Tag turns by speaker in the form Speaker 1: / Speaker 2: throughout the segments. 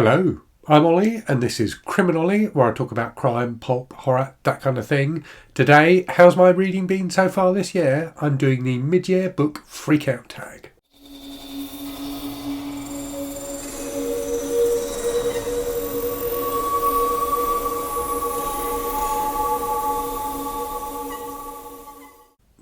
Speaker 1: Hello, I'm Ollie and this is Criminally, where I talk about crime, pulp, horror, that kind of thing. Today, how's my reading been so far this year? I'm doing the mid-year book freakout tag.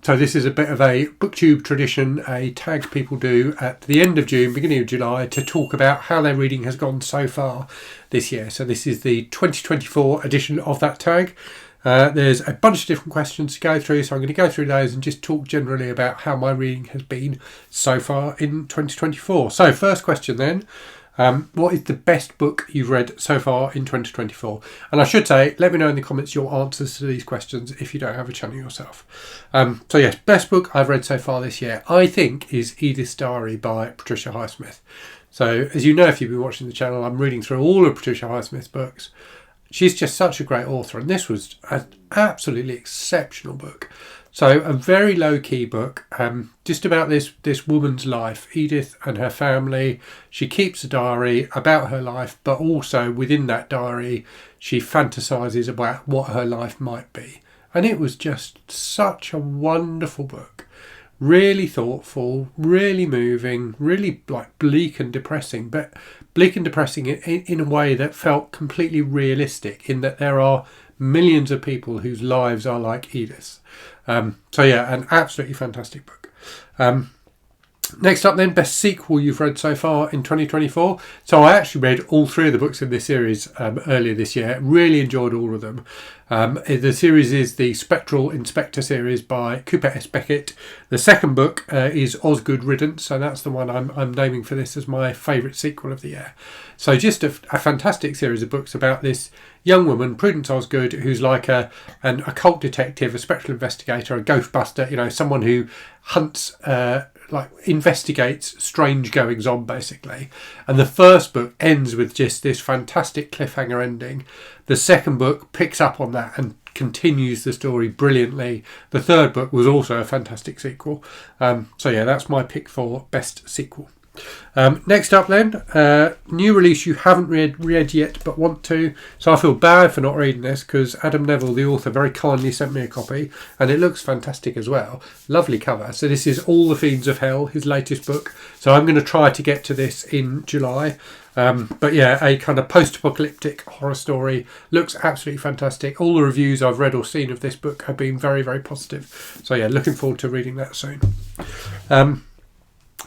Speaker 1: So this is a bit of a booktube tradition, a tag people do at the end of June, beginning of July, to talk about how their reading has gone so far this year. So this is the 2024 edition of that tag. There's a bunch of different questions to go through, so I'm going to go through those and just talk generally about how my reading has been so far in 2024. So first question then. What is the best book you've read so far in 2024? And I should say, let me know in the comments your answers to these questions if you don't have a channel yourself. So yes, best book I've read so far this year, I think, is Edith's Diary by Patricia Highsmith. So as you know, if you've been watching the channel, I'm reading through all of Patricia Highsmith's books. She's just such a great author, and this was an absolutely exceptional book. So a very low-key book, just about this woman's life, Edith and her family. She keeps a diary about her life, but also within that diary, she fantasises about what her life might be. And it was just such a wonderful book. Really thoughtful, really moving, really like bleak and depressing, but bleak and depressing in a way that felt completely realistic, in that there are millions of people whose lives are like Edith's. So yeah, an absolutely fantastic book. Next up then, best sequel you've read so far in 2024. So I actually read all three of the books in this series earlier this year. Really enjoyed all of them. The series is the Spectral Inspector series by Cooper S. Beckett. The second book is Osgood Riddance, so that's the one I'm naming for this as my favourite sequel of the year. So just a fantastic series of books about this young woman, Prudence Osgood, who's like an occult detective, a spectral investigator, a ghostbuster, someone who hunts, investigates strange goings on, basically. And the first book ends with just this fantastic cliffhanger ending. The second book picks up on that and continues the story brilliantly. The third book was also a fantastic sequel. So yeah, that's my pick for best sequel. Next up then, new release you haven't read yet but want to. So I feel bad for not reading this because Adam Neville, the author, very kindly sent me a copy and it looks fantastic as well. Lovely cover. So this is All the Fiends of Hell, his latest book. So I'm going to try to get to this in July. But yeah, a kind of post-apocalyptic horror story. Looks absolutely fantastic. All the reviews I've read or seen of this book have been very, very positive. So yeah, looking forward to reading that soon.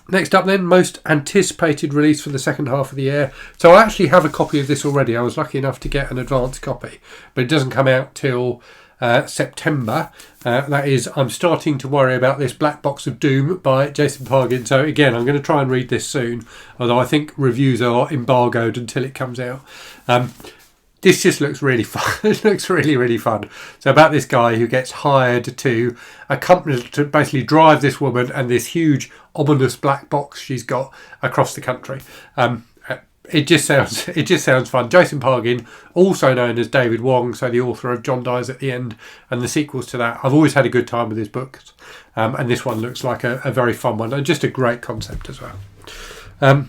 Speaker 1: Next up then, most anticipated release for the second half of the year. So I actually have a copy of this already. I was lucky enough to get an advance copy, but it doesn't come out till September. That is, I'm starting to worry about this Black Box of Doom by Jason Pargin. So again, I'm going to try and read this soon, although I think reviews are embargoed until it comes out. This just looks really fun. It looks really, really fun. So about this guy who gets hired to accompany, to basically drive this woman and this huge ominous black box she's got across the country. It just sounds fun. Jason Pargin, also known as David Wong, so the author of John Dies at the End and the sequels to that. I've always had a good time with his books, and this one looks like a very fun one and just a great concept as well.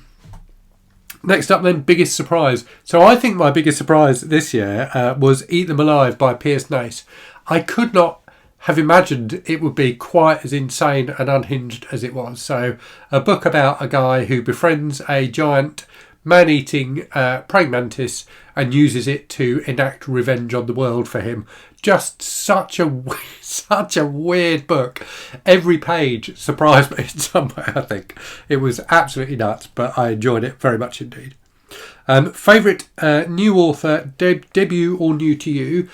Speaker 1: Next up then, biggest surprise. So I think my biggest surprise this year was Eat Them Alive by Piers Nace. I could not have imagined it would be quite as insane and unhinged as it was. So a book about a guy who befriends a giant man-eating praying mantis and uses it to enact revenge on the world for him. Just such a weird book. Every page surprised me in some way, I think. It was absolutely nuts, but I enjoyed it very much indeed. Favourite new author, debut or new to you?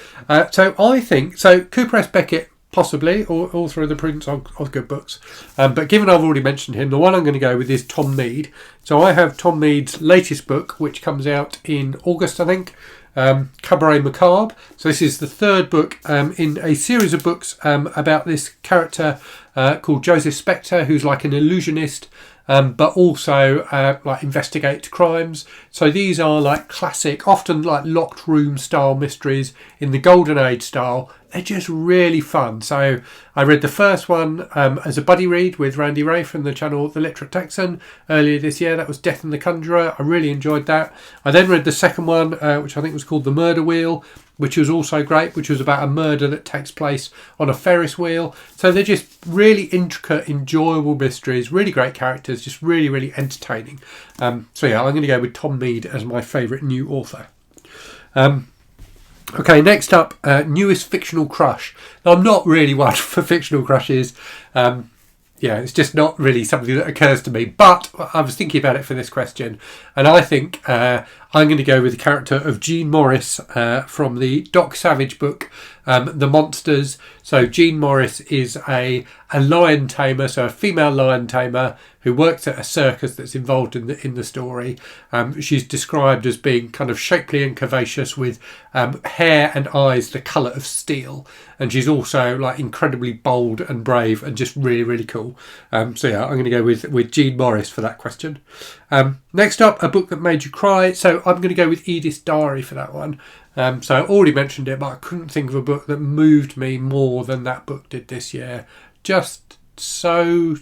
Speaker 1: So Cooper S. Beckett, possibly, or author of the Prudence Osgood books. But given I've already mentioned him, the one I'm going to go with is Tom Mead. So I have Tom Mead's latest book, which comes out in August, I think. Cabaret Macabre. So this is the third book in a series of books about this character called Joseph Spector, who's like an illusionist but also like investigate crimes. So these are like classic, often like locked room style mysteries in the golden age style. They're just really fun. So I read the first one as a buddy read with Randy Ray from the channel The Literate Texan earlier this year. That was Death and the Conjurer. I really enjoyed that. I then read the second one, which I think was called The Murder Wheel, which was also great, which was about a murder that takes place on a Ferris wheel. So they're just really intricate, enjoyable mysteries, really great characters, just really, really entertaining. So yeah, I'm going to go with Tom Mead as my favourite new author. Okay, next up, newest fictional crush. Now, I'm not really one for fictional crushes. Yeah, it's just not really something that occurs to me. But I was thinking about it for this question, and I think I'm going to go with the character of Jean Morris from the Doc Savage book, The Monsters. So Jean Morris is a lion tamer, so a female lion tamer who works at a circus that's involved in the story. She's described as being kind of shapely and curvaceous with hair and eyes the colour of steel. And she's also like incredibly bold and brave and just really, really cool. So yeah, I'm going to go with Jean Morris for that question. Next up, a book that made you cry. So I'm going to go with Edith's Diary for that one. So I already mentioned it, but I couldn't think of a book that moved me more than that book did this year. Just so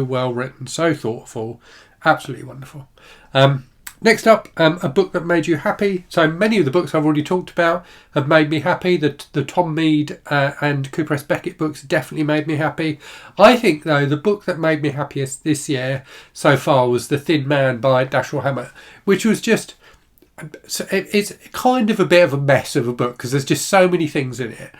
Speaker 1: well written, so thoughtful, absolutely wonderful. Next up, a book that made you happy. So many of the books I've already talked about have made me happy. The Tom Mead and Cooper S. Beckett books definitely made me happy. I think, though, the book that made me happiest this year so far was The Thin Man by Dashiell Hammett, which was just... It's kind of a bit of a mess of a book because there's just so many things in it.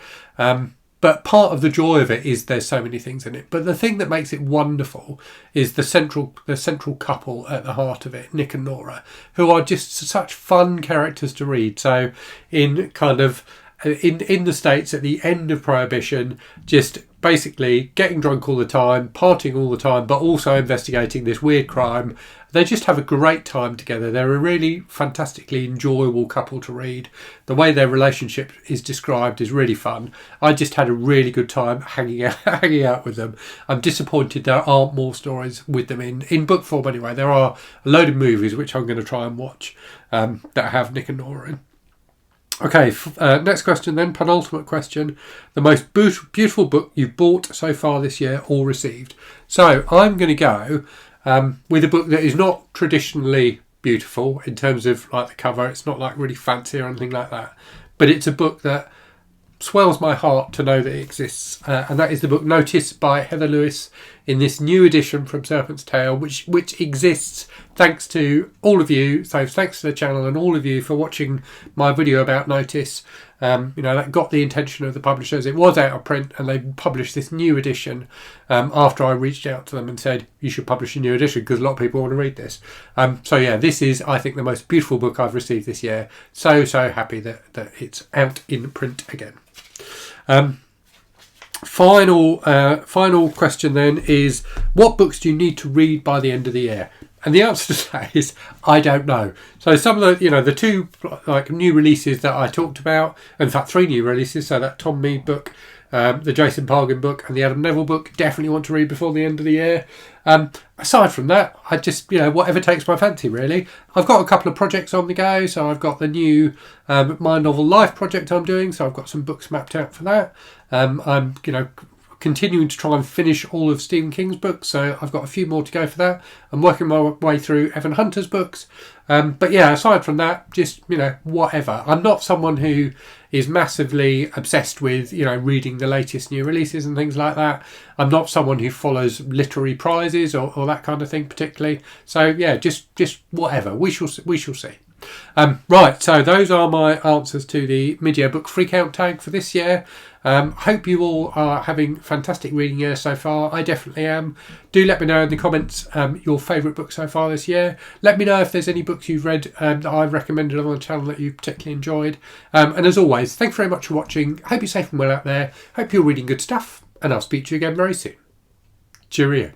Speaker 1: But part of the joy of it is there's so many things in it. But the thing that makes it wonderful is the central couple at the heart of it, Nick and Nora, who are just such fun characters to read. So in the States at the end of Prohibition, just basically getting drunk all the time, partying all the time, but also investigating this weird crime. They just have a great time together. They're a really fantastically enjoyable couple to read. The way their relationship is described is really fun. I just had a really good time hanging out with them. I'm disappointed there aren't more stories with them in book form anyway. There are a load of movies which I'm going to try and watch that have Nick and Nora in. Okay, next question then, penultimate question. The most beautiful book you've bought so far this year or received. So I'm going to go with a book that is not traditionally beautiful in terms of like the cover. It's not like really fancy or anything like that. But it's a book that swells my heart to know that it exists. And that is the book Notice by Heather Lewis in this new edition from Serpent's Tail, which exists thanks to all of you. So thanks to the channel and all of you for watching my video about Notice. That got the attention of the publishers. It was out of print and they published this new edition after I reached out to them and said, you should publish a new edition because a lot of people want to read this. So yeah, this is, I think, the most beautiful book I've received this year. So happy that it's out in print again. Final question then is, what books do you need to read by the end of the year? And the answer to that is, I don't know. So some of the two like new releases that I talked about, in fact 3 new releases, so that Tom Mead book, the Jason Pargin book and the Adam Neville book, definitely want to read before the end of the year. Aside from that, I just, whatever takes my fancy really. I've got a couple of projects on the go, so I've got the new My Novel Life project I'm doing, so I've got some books mapped out for that. I'm, continuing to try and finish all of Stephen King's books, so I've got a few more to go for that. I'm working my way through Evan Hunter's books. But yeah, aside from that, just, whatever. I'm not someone who is massively obsessed with, reading the latest new releases and things like that. I'm not someone who follows literary prizes or that kind of thing particularly. So yeah, just whatever. We shall see. Right, so those are my answers to the mid-year book freakout tag for this year. Hope you all are having fantastic reading year so far. I definitely am. Do let me know in the comments your favourite book so far this year. Let me know if there's any books you've read that I've recommended on the channel that you particularly enjoyed. And as always, thanks very much for watching. Hope you're safe and well out there. Hope you're reading good stuff, and I'll speak to you again very soon. Cheerio.